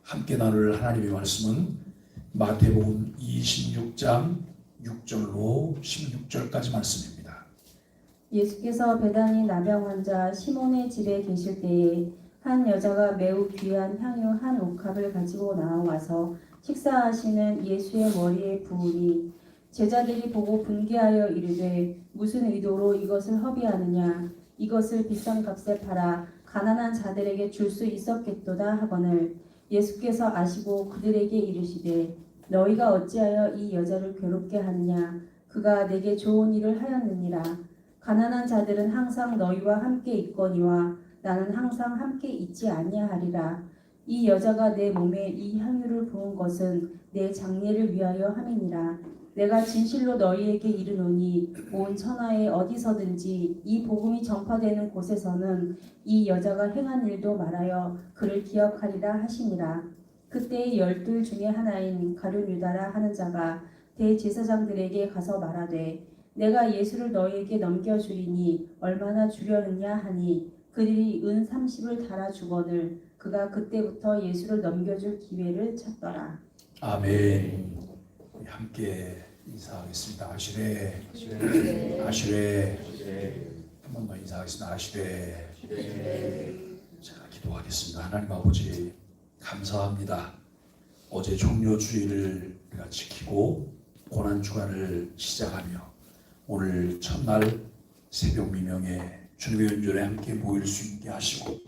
함께 나눌 하나님의 말씀은 마태복음 26장 6절로 16절까지 말씀입니다. 예수께서 베다니 나병 환자 시몬의 집에 계실 때에 한 여자가 매우 귀한 향유 한 옥합을 가지고 나와서 식사하시는 예수의 머리에 부으니 제자들이 보고 분개하여 이르되 무슨 의도로 이것을 허비하느냐, 이것을 비싼 값에 팔아 가난한 자들에게 줄 수 있었겠도다 하거늘 예수께서 아시고 그들에게 이르시되 너희가 어찌하여 이 여자를 괴롭게 하느냐, 그가 내게 좋은 일을 하였느니라. 가난한 자들은 항상 너희와 함께 있거니와 나는 항상 함께 있지 아니하리라. 이 여자가 내 몸에 이 향유를 부은 것은 내 장례를 위하여 함이니라. 내가 진실로 너희에게 이르노니 온 천하에 어디서든지 이 복음이 전파되는 곳에서는 이 여자가 행한 일도 말하여 그를 기억하리라 하시니라. 그때의 12 중에 하나인 가룟 유다라 하는 자가 대제사장들에게 가서 말하되 내가 예수를 너희에게 넘겨주리니 얼마나 주려느냐 하니 그들이 은 30을 달아 주거늘 그가 그때부터 예수를 넘겨줄 기회를 찾더라. 아멘. 우리 함께 인사하겠습니다. 아시레, 아시레. 한 번 더 인사하겠습니다. 아시레. 자, 기도하겠습니다. 하나님 아버지 감사합니다. 어제 종료주일을 우리가 지키고 고난주간을 시작하며 오늘 첫날 새벽 미명에 주님의 은전에 함께 모일 수 있게 하시고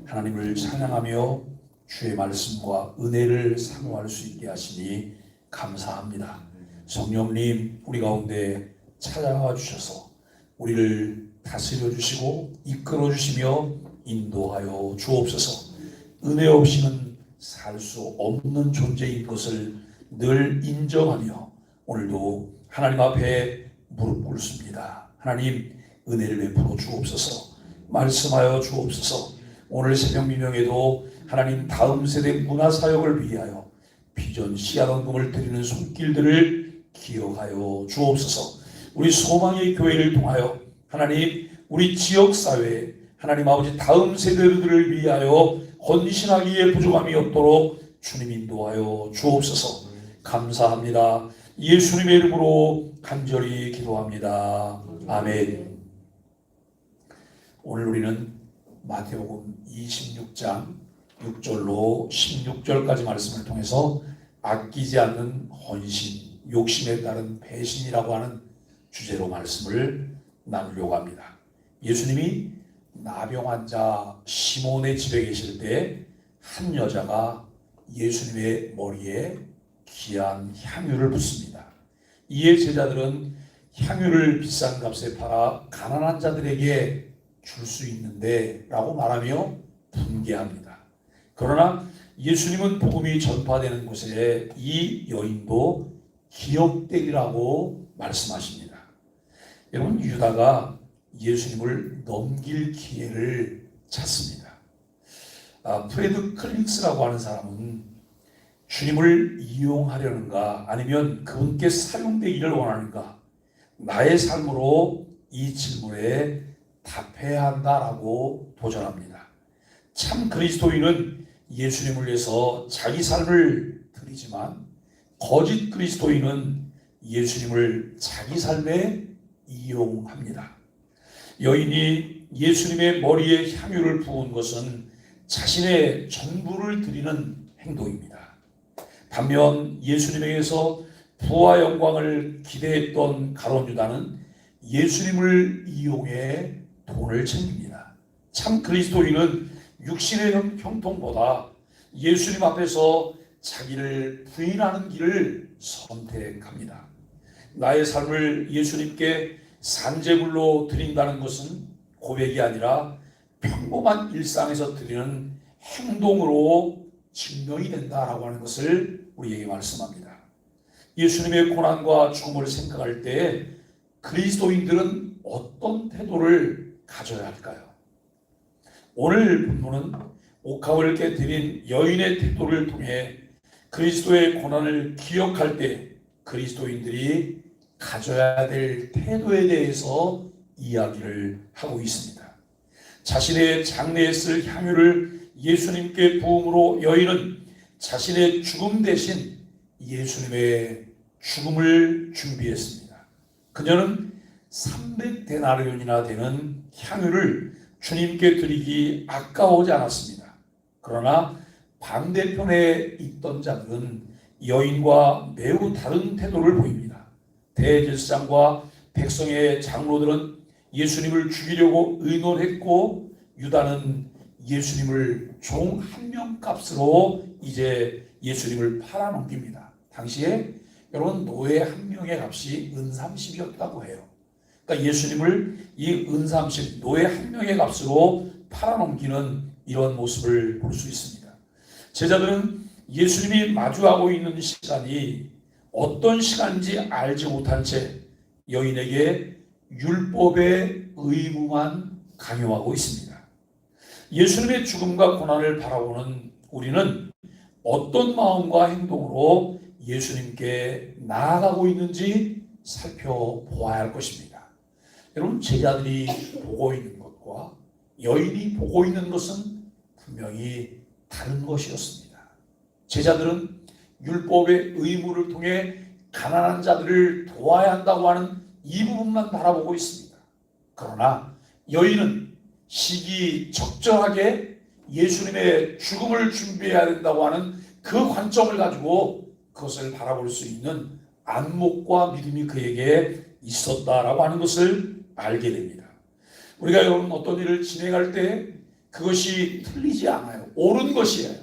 하나님을 찬양하며 주의 말씀과 은혜를 사모할 수 있게 하시니 감사합니다. 성령님 우리 가운데 찾아와 주셔서 우리를 다스려 주시고 이끌어 주시며 인도하여 주옵소서. 은혜 없이는 살 수 없는 존재인 것을 늘 인정하며 오늘도 하나님 앞에 무릎 꿇습니다. 하나님 은혜를 베풀어 주옵소서. 말씀하여 주옵소서. 오늘 새벽 미명에도 하나님 다음 세대 문화사역을 위하여 비전 씨앗원금을 드리는 손길들을 기억하여 주옵소서. 우리 소망의 교회를 통하여 하나님 우리 지역사회 하나님 아버지 다음 세대들을 위하여 헌신하기에 부족함이 없도록 주님 인도하여 주옵소서. 감사합니다. 예수님의 이름으로 간절히 기도합니다. 아멘. 오늘 우리는 마태복음 26장 6절로 16절까지 말씀을 통해서 아끼지 않는 헌신, 욕심에 따른 배신이라고 하는 주제로 말씀을 나누려고 합니다. 예수님이 나병 환자 시몬의 집에 계실 때 한 여자가 예수님의 머리에 귀한 향유를 붓습니다. 이에 제자들은 향유를 비싼 값에 팔아 가난한 자들에게 줄 수 있는데 라고 말하며 분개합니다. 그러나 예수님은 복음이 전파되는 곳에 이 여인도 기억되리라고 말씀하십니다. 여러분 유다가 예수님을 넘길 기회를 찾습니다. 프레드 클릭스라고 하는 사람은 주님을 이용하려는가 아니면 그분께 사용되기를 원하는가 나의 삶으로 이 질문에 답해야 한다라고 도전합니다. 참 그리스도인은 예수님을 위해서 자기 삶을 드리지만 거짓 그리스도인은 예수님을 자기 삶에 이용합니다. 여인이 예수님의 머리에 향유를 부은 것은 자신의 전부를 드리는 행동입니다. 반면 예수님에게서 부와 영광을 기대했던 가룟 유다는 예수님을 이용해 돈을 챙깁니다. 참 그리스도인은 육신의 형통보다 예수님 앞에서 자기를 부인하는 길을 선택합니다. 나의 삶을 예수님께 산제물로 드린다는 것은 고백이 아니라 평범한 일상에서 드리는 행동으로 증명이 된다라고 하는 것을 우리에게 말씀합니다. 예수님의 고난과 죽음을 생각할 때 그리스도인들은 어떤 태도를 가져야 할까요? 오늘 본문은 옥합을 깨뜨린 여인의 태도를 통해 그리스도의 고난을 기억할 때 그리스도인들이 가져야 될 태도에 대해서 이야기를 하고 있습니다. 자신의 장례에 쓸 향유를 예수님께 부음으로 여인은 자신의 죽음 대신 예수님의 죽음을 준비했습니다. 그녀는 300데나리온이나 되는 향유를 주님께 드리기 아까워하지 않았습니다. 그러나 반대편에 있던 자들은 여인과 매우 다른 태도를 보입니다. 대제사장과 백성의 장로들은 예수님을 죽이려고 의논했고, 유다는 예수님을 종 한 명 값으로 이제 예수님을 팔아넘깁니다. 당시에 여러분, 노예 한 명의 값이 은30이었다고 해요. 그러니까 예수님을 이 은30, 노예 한 명의 값으로 팔아넘기는 이런 모습을 볼 수 있습니다. 제자들은 예수님이 마주하고 있는 시간이 어떤 시간인지 알지 못한 채 여인에게 율법의 의무만 강요하고 있습니다. 예수님의 죽음과 고난을 바라보는 우리는 어떤 마음과 행동으로 예수님께 나아가고 있는지 살펴보아야 할 것입니다. 여러분, 제자들이 보고 있는 것과 여인이 보고 있는 것은 분명히 다른 것이었습니다. 제자들은 율법의 의무를 통해 가난한 자들을 도와야 한다고 하는 이 부분만 바라보고 있습니다. 그러나 여인은 시기적절하게 예수님의 죽음을 준비해야 된다고 하는 그 관점을 가지고 그것을 바라볼 수 있는 안목과 믿음이 그에게 있었다라고 하는 것을 알게 됩니다. 우리가 여러분 어떤 일을 진행할 때 그것이 틀리지 않아요. 옳은 것이에요.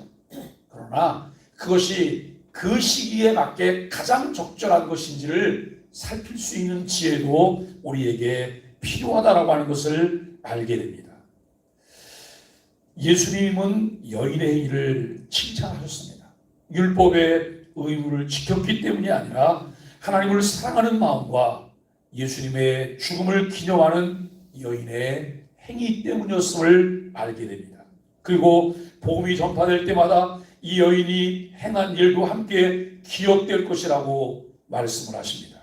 그러나 그것이 그 시기에 맞게 가장 적절한 것인지를 살필 수 있는 지혜도 우리에게 필요하다라고 하는 것을 알게 됩니다. 예수님은 여인의 행위를 칭찬하셨습니다. 율법의 의무를 지켰기 때문이 아니라 하나님을 사랑하는 마음과 예수님의 죽음을 기념하는 여인의 행위 때문이었음을 알게 됩니다. 그리고 복음이 전파될 때마다 이 여인이 행한 일도 함께 기억될 것이라고 말씀을 하십니다.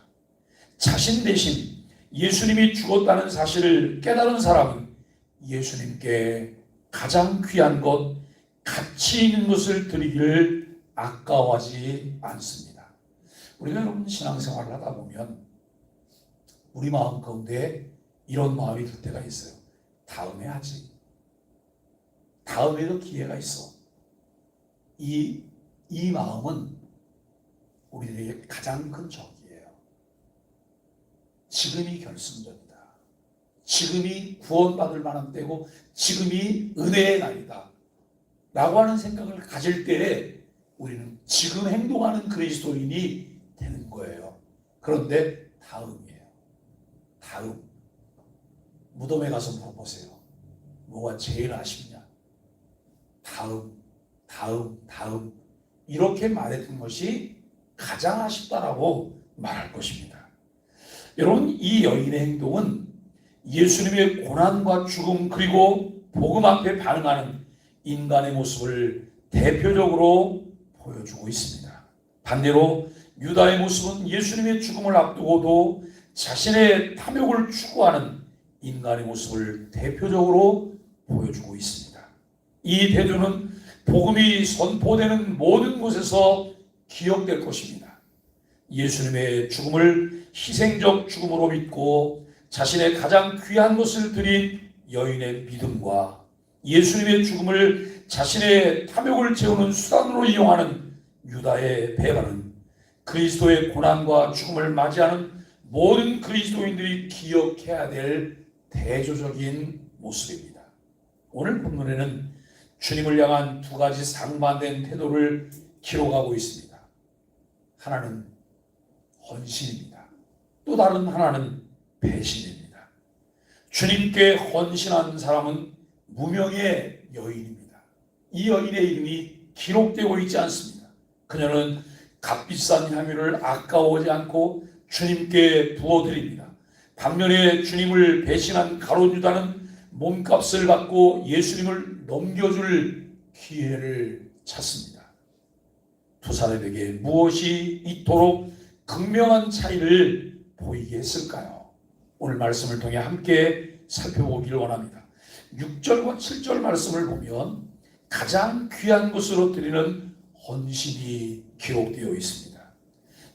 자신 대신 예수님이 죽었다는 사실을 깨달은 사람은 예수님께 가장 귀한 것, 가치 있는 것을 드리기를 아까워하지 않습니다. 우리가 여러분 신앙생활을 하다 보면 우리 마음 가운데 이런 마음이 들 때가 있어요. 다음에 하지. 다음에도 기회가 있어. 이 마음은 우리에게 가장 큰 적이에요. 지금이 결승전이다. 지금이 구원받을 만한 때고 지금이 은혜의 날이다 라고 하는 생각을 가질 때에 우리는 지금 행동하는 그리스도인이 되는 거예요. 그런데 다음이에요. 다음. 무덤에 가서 물어보세요. 뭐가 제일 아쉽냐? 다음 이렇게 말했던 것이 가장 아쉽다라고 말할 것입니다. 여러분, 이 여인의 행동은 예수님의 고난과 죽음 그리고 복음 앞에 반응하는 인간의 모습을 대표적으로 보여주고 있습니다. 반대로 유다의 모습은 예수님의 죽음을 앞두고도 자신의 탐욕을 추구하는 인간의 모습을 대표적으로 보여주고 있습니다. 이 대조는 복음이 선포되는 모든 곳에서 기억될 것입니다. 예수님의 죽음을 희생적 죽음으로 믿고 자신의 가장 귀한 것을 드린 여인의 믿음과 예수님의 죽음을 자신의 탐욕을 채우는 수단으로 이용하는 유다의 배반은 그리스도의 고난과 죽음을 맞이하는 모든 그리스도인들이 기억해야 될 대조적인 모습입니다. 오늘 본문에는 주님을 향한 두 가지 상반된 태도를 기록하고 있습니다. 하나는 헌신입니다. 또 다른 하나는 배신입니다. 주님께 헌신한 사람은 무명의 여인입니다. 이 여인의 이름이 기록되고 있지 않습니다. 그녀는 값비싼 향유를 아까워하지 않고 주님께 부어드립니다. 반면에 주님을 배신한 가룟 유다는 몸값을 받고 예수님을 넘겨줄 기회를 찾습니다. 두 사람에게 무엇이 이토록 극명한 차이를 보이게 했을까요? 오늘 말씀을 통해 함께 살펴보기를 원합니다. 6절과 7절 말씀을 보면 가장 귀한 것으로 드리는 헌신이 기록되어 있습니다.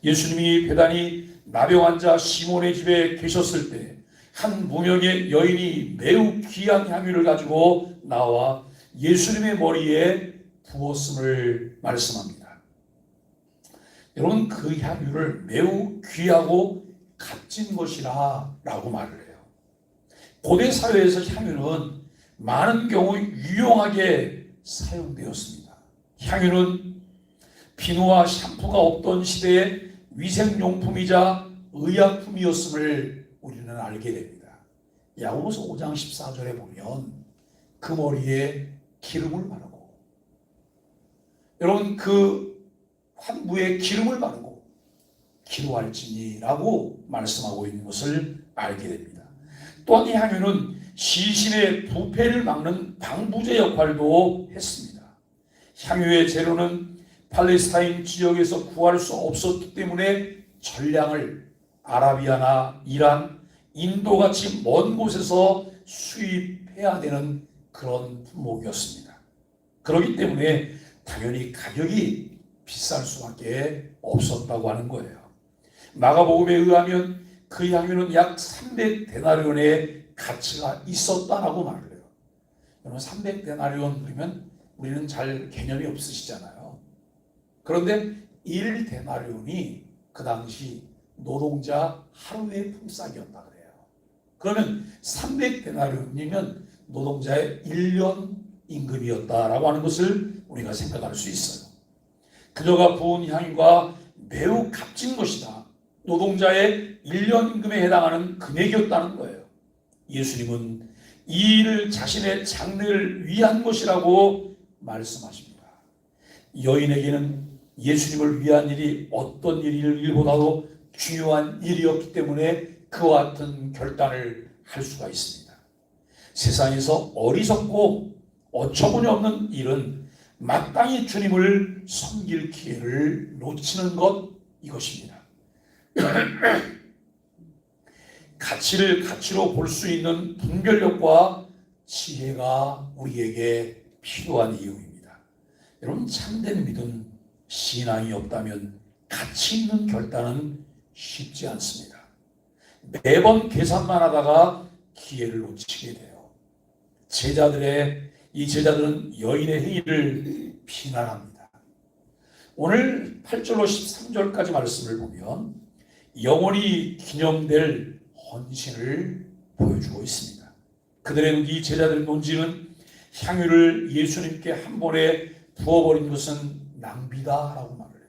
예수님이 베다니 나병 환자 시몬의 집에 계셨을 때 한 무명의 여인이 매우 귀한 향유를 가지고 나와 예수님의 머리에 부었음을 말씀합니다. 여러분, 그 향유를 매우 귀하고 값진 것이라 라고 말을 해요. 고대 사회에서 향유는 많은 경우 유용하게 사용되었습니다. 향유는 비누와 샴푸가 없던 시대의 위생용품이자 의약품이었음을 우리는 알게 됩니다. 야고보서 5장 14절에 보면 그 머리에 기름을 바르고, 여러분, 그 환부에 기름을 바르고 기도할지니라고 말씀하고 있는 것을 알게 됩니다. 또한 이 향유는 시신의 부패를 막는 방부제 역할도 했습니다. 향유의 재료는 팔레스타인 지역에서 구할 수 없었기 때문에 전량을 아라비아나 이란, 인도같이 먼 곳에서 수입해야 되는 그런 품목이었습니다. 그렇기 때문에 당연히 가격이 비쌀 수밖에 없었다고 하는 거예요. 마가복음에 의하면 그 향유는 약 300데나리온의 가치가 있었다라고 말을 해요. 여러분, 300데나리온 그러면 우리는 잘 개념이 없으시잖아요. 그런데 1데나리온이 그 당시 노동자 하루의 품삯이었다 그래요. 그러면 300데나리온이면 노동자의 1년 임금이었다라고 하는 것을 우리가 생각할 수 있어요. 그녀가 부은 향유가 매우 값진 것이다. 노동자의 1년 임금에 해당하는 금액이었다는 거예요. 예수님은 이 일을 자신의 장래를 위한 것이라고 말씀하십니다. 여인에게는 예수님을 위한 일이 어떤 일보다도 중요한 일이었기 때문에 그와 같은 결단을 할 수가 있습니다. 세상에서 어리석고 어처구니 없는 일은 마땅히 주님을 섬길 기회를 놓치는 것, 이것입니다. 가치를 가치로 볼 수 있는 분별력과 지혜가 우리에게 필요한 이유입니다. 여러분, 참된 믿음, 신앙이 없다면 가치 있는 결단은 쉽지 않습니다. 매번 계산만 하다가 기회를 놓치게 돼요. 이 제자들은 여인의 행위를 비난합니다. 오늘 8절로 13절까지 말씀을 보면 영원히 기념될 헌신을 보여주고 있습니다. 그들의 이 제자들의 논지는 향유를 예수님께 한 번에 부어버린 것은 낭비다라고 말을 해요.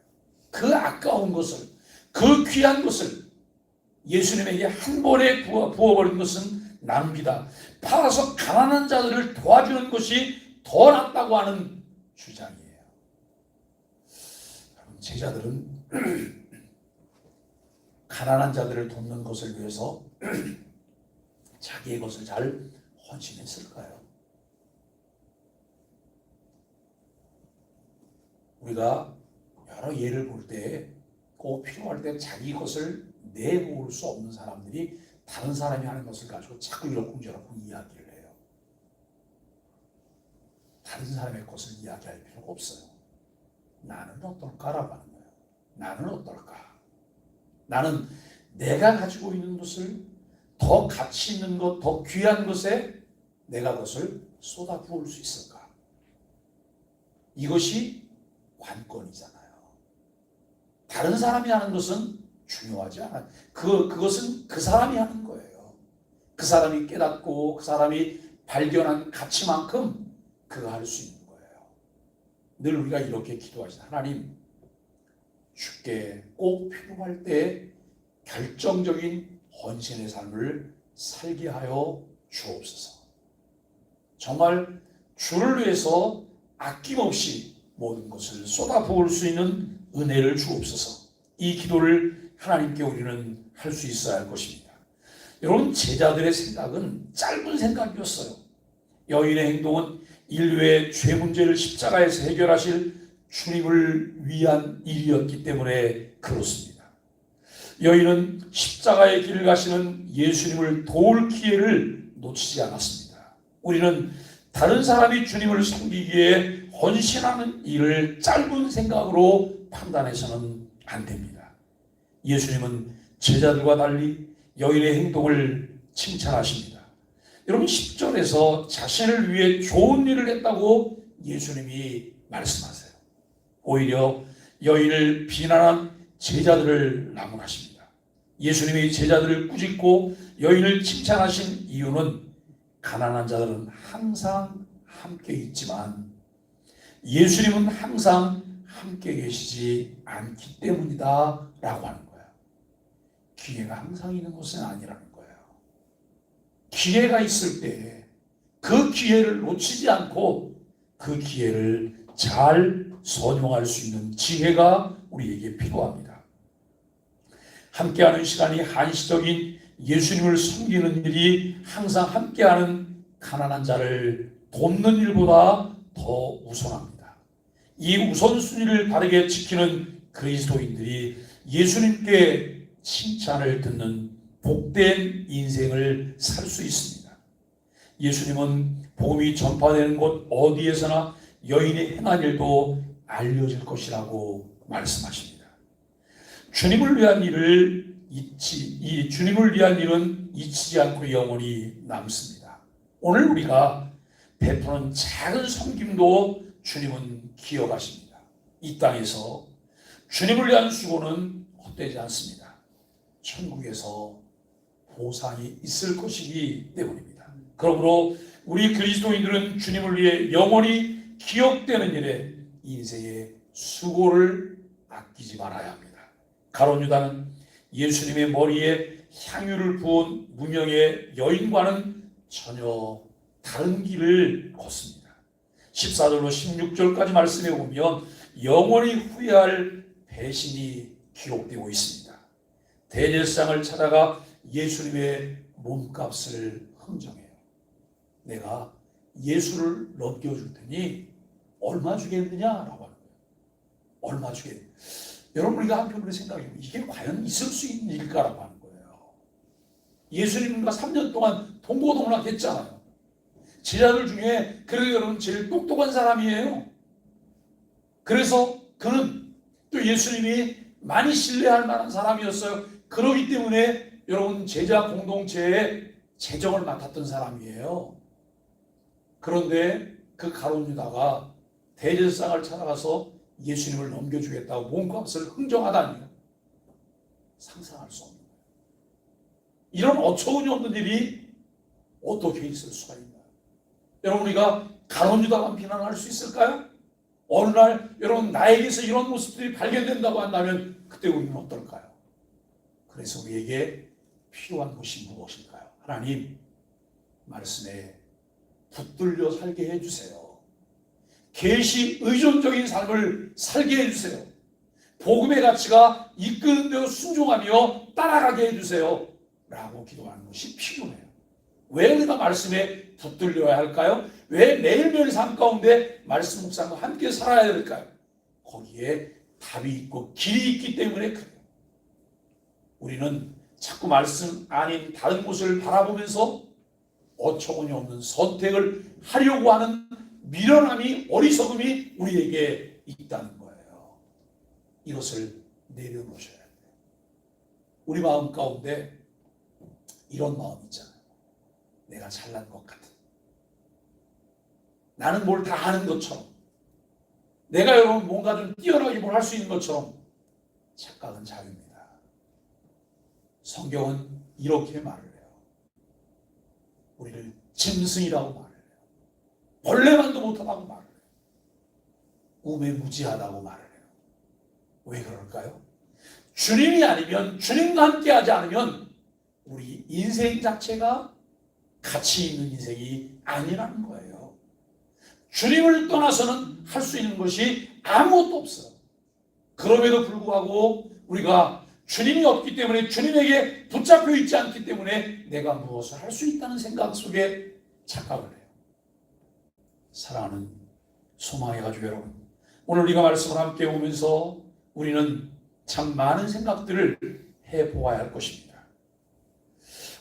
그 아까운 것을, 그 귀한 것을 예수님에게 한 번에 부어버린 것은 낭비다. 팔아서 가난한 자들을 도와주는 것이 더 낫다고 하는 주장이에요. 제자들은 가난한 자들을 돕는 것을 위해서 자기의 것을 잘 헌신했을까요? 우리가 여러 예를 볼 때 꼭 필요할 때 자기 것을 내놓을 수 없는 사람들이 다른 사람이 하는 것을 가지고 자꾸 이러쿵저러쿵 이야기를 해요. 다른 사람의 것을 이야기할 필요가 없어요. 나는 어떨까라고 하는 거예요. 나는 어떨까? 나는 내가 가지고 있는 것을 더 가치 있는 것, 더 귀한 것에 내가 그것을 쏟아부을 수 있을까? 이것이 관건이잖아요. 다른 사람이 하는 것은 중요하지 않아요. 그것은 그 사람이 하는 거예요. 그 사람이 깨닫고 그 사람이 발견한 가치만큼 그가 할 수 있는 거예요. 늘 우리가 이렇게 기도하시다. 하나님, 주께 꼭 필요할 때 결정적인 헌신의 삶을 살게 하여 주옵소서. 정말 주를 위해서 아낌없이 모든 것을 쏟아부을 수 있는 은혜를 주옵소서. 이 기도를 하나님께 우리는 할 수 있어야 할 것입니다. 여러분, 제자들의 생각은 짧은 생각이었어요. 여인의 행동은 인류의 죄 문제를 십자가에서 해결하실 주님을 위한 일이었기 때문에 그렇습니다. 여인은 십자가의 길을 가시는 예수님을 도울 기회를 놓치지 않았습니다. 우리는 다른 사람이 주님을 섬기기에 헌신하는 일을 짧은 생각으로 판단해서는 안 됩니다. 예수님은 제자들과 달리 여인의 행동을 칭찬하십니다. 여러분 10절에서 자신을 위해 좋은 일을 했다고 예수님이 말씀하세요. 오히려 여인을 비난한 제자들을 나무라십니다. 예수님이 제자들을 꾸짖고 여인을 칭찬하신 이유는 가난한 자들은 항상 함께 있지만 예수님은 항상 함께 계시지 않기 때문이다 라고 하는 거예요. 기회가 항상 있는 것은 아니라는 거예요. 기회가 있을 때 그 기회를 놓치지 않고 그 기회를 잘 선용할 수 있는 지혜가 우리에게 필요합니다. 함께하는 시간이 한시적인 예수님을 섬기는 일이 항상 함께하는 가난한 자를 돕는 일보다 더 우선합니다. 이 우선순위를 바르게 지키는 그리스도인들이 예수님께 칭찬을 듣는 복된 인생을 살 수 있습니다. 예수님은 복음이 전파되는 곳 어디에서나 여인이 행한 일도 알려질 것이라고 말씀하십니다. 주님을 위한 일은 잊히지 않고 영원히 남습니다. 오늘 우리가 베푸는 작은 섬김도 주님은 기억하십니다. 이 땅에서 주님을 위한 수고는 헛되지 않습니다. 천국에서 보상이 있을 것이기 때문입니다. 그러므로 우리 그리스도인들은 주님을 위해 영원히 기억되는 일에 인생의 수고를 아끼지 말아야 합니다. 가룟 유다는 예수님의 머리에 향유를 부은 무명의 여인과는 전혀 다른 길을 걷습니다. 14절로 16절까지 말씀해 보면 영원히 후회할 배신이 기록되고 있습니다. 대제사장을 찾아가 예수님의 몸값을 흥정해요. 내가 예수를 넘겨줄 테니 얼마 주겠느냐라고 하는 거예요. 얼마 주겠느냐. 여러분 우리가 한편으로 생각해보면 이게 과연 있을 수 있는 일일까라고 하는 거예요. 예수님과 3년 동안 동고동락 했잖아요. 제자들 중에 그래도 여러분 제일 똑똑한 사람이에요. 그래서 그는 또 예수님이 많이 신뢰할 만한 사람이었어요. 그렇기 때문에 여러분 제자 공동체의 재정을 맡았던 사람이에요. 그런데 그 가룟 유다가 대제사장을 찾아가서 예수님을 넘겨주겠다고 몸값을 흥정하다니요. 상상할 수 없는 거예요. 이런 어처구니 없는 일이 어떻게 있을 수가 있나요? 여러분 우리가 가룟 유다만 비난할 수 있을까요? 어느 날 여러분 나에게서 이런 모습들이 발견된다고 한다면 그때 우리는 어떨까요? 그래서 우리에게 필요한 것이 무엇일까요? 하나님 말씀에 붙들려 살게 해주세요. 계시 의존적인 삶을 살게 해주세요. 복음의 가치가 이끄는 대로 순종하며 따라가게 해주세요. 라고 기도하는 것이 필요해요. 왜 우리가 말씀에 붙들려야 할까요? 왜 매일매일 삶 가운데 말씀 묵상과 함께 살아야 될까요? 거기에 답이 있고 길이 있기 때문에 그래요. 우리는 자꾸 말씀 아닌 다른 곳을 바라보면서 어처구니 없는 선택을 하려고 하는 미련함이 어리석음이 우리에게 있다는 거예요. 이것을 내려놓으셔야 돼요. 우리 마음 가운데 이런 마음 있잖아요. 내가 잘난 것 같은, 나는 뭘 다 아는 것처럼, 내가 여러분 뭔가 좀 뛰어나게 뭘 할 수 있는 것처럼 착각은 자유입니다. 성경은 이렇게 말을 해요. 우리를 짐승이라고 말을 해요. 벌레만도 못하다고 말을 해요. 우매무지하다고 말을 해요. 왜 그럴까요? 주님이 아니면, 주님과 함께하지 않으면 우리 인생 자체가 가치 있는 인생이 아니라는 거예요. 주님을 떠나서는 할 수 있는 것이 아무것도 없어요. 그럼에도 불구하고 우리가 주님이 없기 때문에, 주님에게 붙잡혀 있지 않기 때문에 내가 무엇을 할 수 있다는 생각 속에 착각을 해요. 사랑하는 소망의 가족 여러분, 오늘 우리가 말씀을 함께 오면서 우리는 참 많은 생각들을 해보아야 할 것입니다.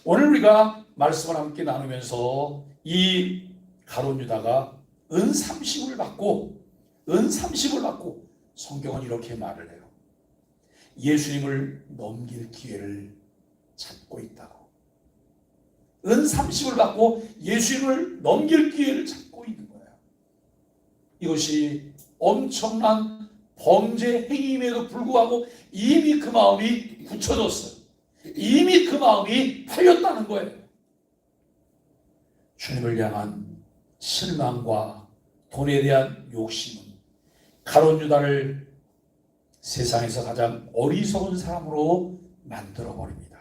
오늘 우리가 말씀을 함께 나누면서 이 가룟 유다가 은 30을 받고 은 30을 받고 성경은 이렇게 말을 해요. 예수님을 넘길 기회를 찾고 있다고. 은 30을 받고 예수님을 넘길 기회를 찾고 있는 거예요. 이것이 엄청난 범죄 행위임에도 불구하고 이미 그 마음이 굳혀졌어요. 이미 그 마음이 팔렸다는 거예요. 주님을 향한 실망과 돈에 대한 욕심은 가룟 유다를 세상에서 가장 어리석은 사람으로 만들어 버립니다.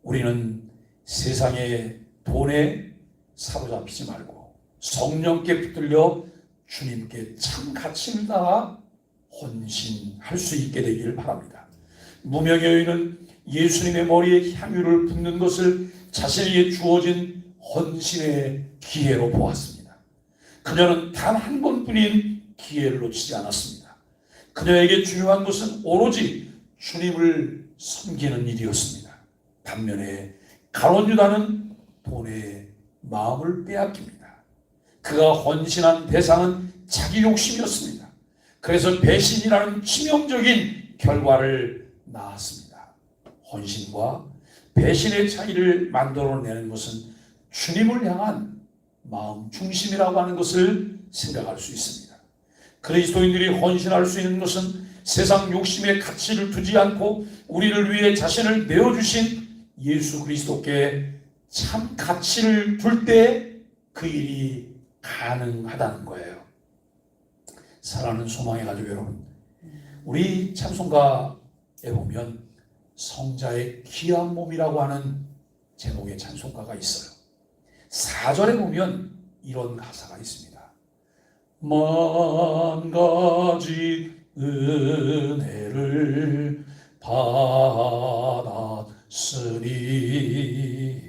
우리는 세상의 돈에 사로잡히지 말고 성령께 붙들려 주님께 참 가치를 따라 헌신할 수 있게 되기를 바랍니다. 무명의 여인은 예수님의 머리에 향유를 붓는 것을 자신에게 주어진 헌신의 기회로 보았습니다. 그녀는 단 한 번뿐인 기회를 놓치지 않았습니다. 그녀에게 중요한 것은 오로지 주님을 섬기는 일이었습니다. 반면에 가룟 유다는 돈에 마음을 빼앗깁니다. 그가 헌신한 대상은 자기 욕심이었습니다. 그래서 배신이라는 치명적인 결과를 낳았습니다. 헌신과 배신의 차이를 만들어내는 것은 주님을 향한 마음 중심이라고 하는 것을 생각할 수 있습니다. 그리스도인들이 헌신할 수 있는 것은 세상 욕심의 가치를 두지 않고 우리를 위해 자신을 내어주신 예수 그리스도께 참 가치를 둘 때 그 일이 가능하다는 거예요. 사랑하는 소망의 가족 여러분, 우리 찬송가에 보면 성자의 귀한 몸이라고 하는 제목의 찬송가가 있어요. 4절에 보면 이런 가사가 있습니다. 만 가지 은혜를 받았으니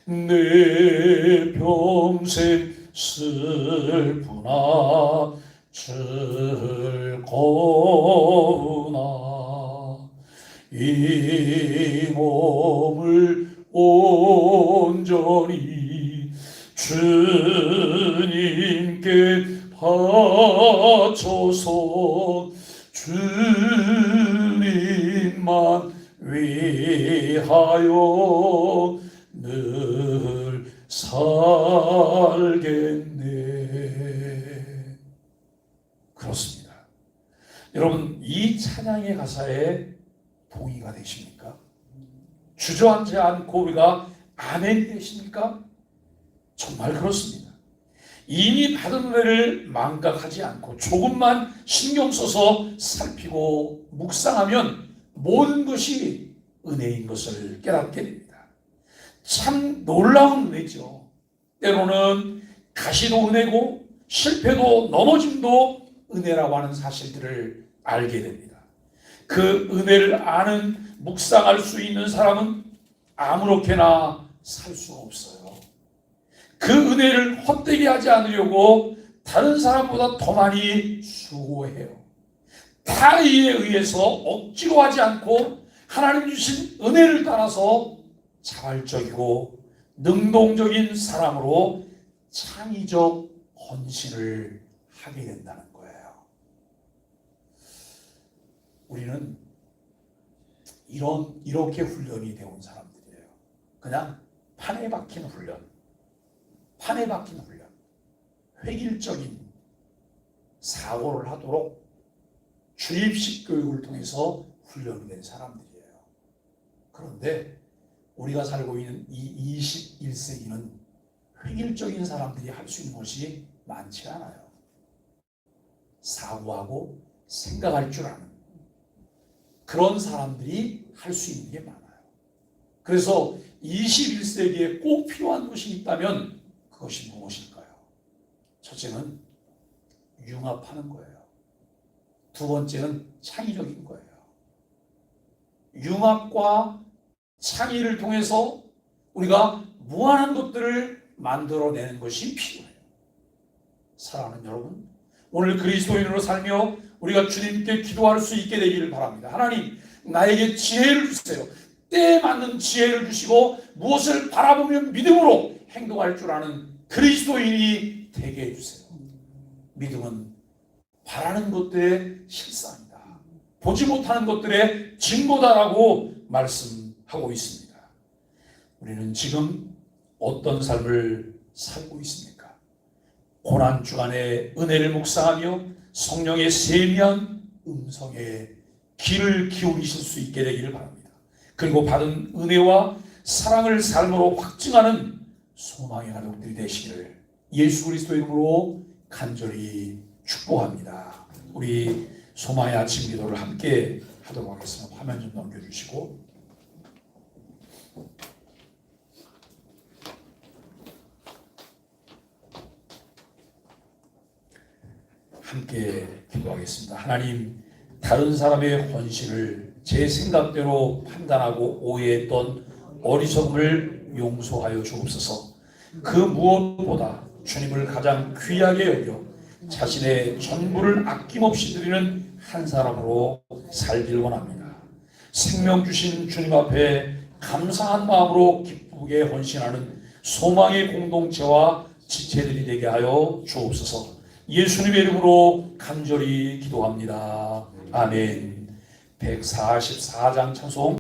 내 평생 슬프나 즐거우나 이 몸을 온전히 주님께 바쳐서 주님만 위하여 늘 살겠네. 그렇습니다. 여러분, 이 찬양의 가사에 동의가 되십니까? 주저앉지 않고 우리가 아멘 되십니까? 정말 그렇습니다. 이미 받은 은혜를 망각하지 않고 조금만 신경 써서 살피고 묵상하면 모든 것이 은혜인 것을 깨닫게 됩니다. 참 놀라운 은혜죠. 때로는 가시도 은혜고 실패도 넘어짐도 은혜라고 하는 사실들을 알게 됩니다. 그 은혜를 아는 묵상할 수 있는 사람은 아무렇게나 살 수가 없어요. 그 은혜를 헛되게 하지 않으려고 다른 사람보다 더 많이 수고해요. 타의에 의해서 억지로 하지 않고 하나님 주신 은혜를 따라서 자발적이고 능동적인 사람으로 창의적 헌신을 하게 된다는 거예요. 우리는 이렇게 훈련이 되어온 사람들이에요. 그냥 판에 박힌 훈련, 획일적인 사고를 하도록 주입식 교육을 통해서 훈련된 사람들이에요. 그런데 우리가 살고 있는 이 21세기는 획일적인 사람들이 할 수 있는 것이 많지 않아요. 사고하고 생각할 줄 아는 그런 사람들이 할 수 있는 게 많아요. 그래서 21세기에 꼭 필요한 것이 있다면 그것이 무엇일까요? 첫째는 융합하는 거예요. 두 번째는 창의적인 거예요. 융합과 창의를 통해서 우리가 무한한 것들을 만들어내는 것이 필요해요. 사랑하는 여러분, 오늘 그리스도인으로 살며 우리가 주님께 기도할 수 있게 되기를 바랍니다. 하나님, 나에게 지혜를 주세요. 때에 맞는 지혜를 주시고 무엇을 바라보며 믿음으로 행동할 줄 아는 그리스도인이 되게 해주세요. 믿음은 많은 것들의 실상이다. 보지 못하는 것들의 증거다라고 말씀하고 있습니다. 우리는 지금 어떤 삶을 살고 있습니까? 고난 주간에 은혜를 묵상하며 성령의 세미한 음성에 귀를 기울이실 수 있게 되기를 바랍니다. 그리고 받은 은혜와 사랑을 삶으로 확증하는 소망의 가족들이 되시기를 예수 그리스도 이름으로 간절히 축복합니다. 우리 소망의 아침 기도를 함께 하도록 하겠습니다. 화면 좀 넘겨주시고 함께 기도하겠습니다. 하나님, 다른 사람의 헌신을 제 생각대로 판단하고 오해했던 어리석음을 용서하여 주옵소서. 그 무엇보다 주님을 가장 귀하게 여겨 자신의 전부를 아낌없이 드리는 한 사람으로 살기를 원합니다. 생명 주신 주님 앞에 감사한 마음으로 기쁘게 헌신하는 소망의 공동체와 지체들이 되게 하여 주옵소서. 예수님의 이름으로 간절히 기도합니다. 아멘. 144장 찬송